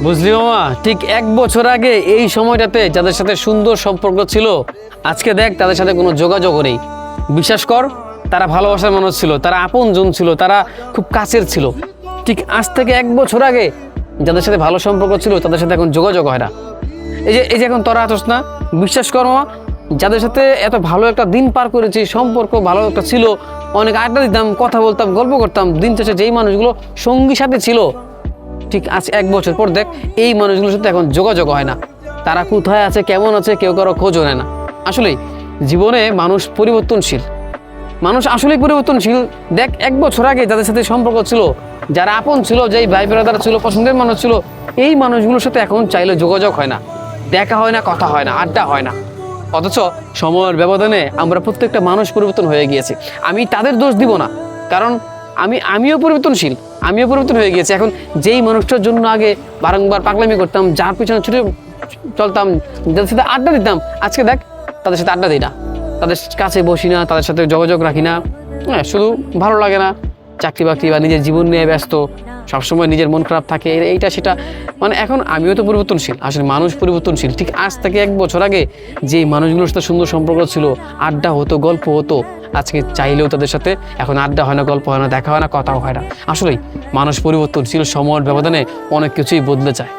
বুঝলি মামা, ঠিক 1 বছর আগে এই সময়টাতে যাদের সাথে সুন্দর সম্পর্ক ছিল, আজকে দেখ তাদের সাথে কোনো যোগাযোগ নেই। বিশ্বাস কর, তারা ভালোবাসার মানুষ ছিল, তারা আপনজন ছিল, তারা খুব কাছের ছিল। ঠিক আজ থেকে 1 বছর আগে যাদের সাথে ভালো সম্পর্ক ছিল তাদের সাথে এখন যোগাযোগ হয় না। এই যে এখন তোরা আছোস না, বিশ্বাস কর মামা, যাদের সাথে এত ভালো একটা দিন পার করেছি, সম্পর্ক ভালো একটা ছিল, অনেক আড্ডা দিতাম, কথা বলতাম, গল্প করতাম, দিন শেষে যেই মানুষগুলো সঙ্গী সাথে ছিল, ঠিক আজ 1 বছর পর দেখ এই মানুষগুলোর সাথে এখন যোগাযোগ হয় না। তারা কোথায় আছে, কেমন আছে, কেউ কারো খোঁজও নেয় না। আসলেই জীবনে মানুষ পরিবর্তনশীল, মানুষ আসলেই পরিবর্তনশীল। দেখ 1 বছর আগে যাদের সাথে সম্পর্ক ছিল, যারা আপন ছিল, যেই ভাই ব্রাদার ছিল, পছন্দের মানুষ ছিল, এই মানুষগুলোর সাথে এখন চাইলে যোগাযোগ হয় না, দেখা হয় না, কথা হয় না, আড্ডা হয় না। অথচ সময়ের ব্যবধানে আমরা প্রত্যেকটা মানুষ পরিবর্তন হয়ে গিয়েছি। আমি তাদের দোষ দিব না, কারণ আমিও পরিবর্তনশীল, আমিও পরিবর্তন হয়ে গিয়েছি। এখন যেই মানুষটার জন্য আগে বারংবার পাগলামি করতাম, যার পিছনে ছুটে চলতাম, যাদের সাথে আড্ডা দিতাম, আজকে দেখ তাদের সাথে আড্ডা দিই না, তাদের কাছে বসি না, তাদের সাথে যোগাযোগ রাখি না। হ্যাঁ, শুধু ভালো লাগে না, চাকরি বাকরি বা নিজের জীবন নিয়ে ব্যস্ত, সবসময় নিজের মন খারাপ থাকে, এইটা সেটা। মানে এখন আমিও তো পরিবর্তনশীল, আসলে মানুষ পরিবর্তনশীল। ঠিক আজ থেকে 1 বছর আগে যেই মানুষগুলোর সাথে সুন্দর সম্পর্ক ছিল, আড্ডা হতো, গল্প হতো, আজকে চাইলেও তাদের সাথে এখন আড্ডা হয় না, গল্প হয় না, দেখা হয় না, কথাও হয় না। আসলেই মানুষ পরিবর্তনশীল, সময়ের ব্যবধানে অনেক কিছুই বদলে যায়।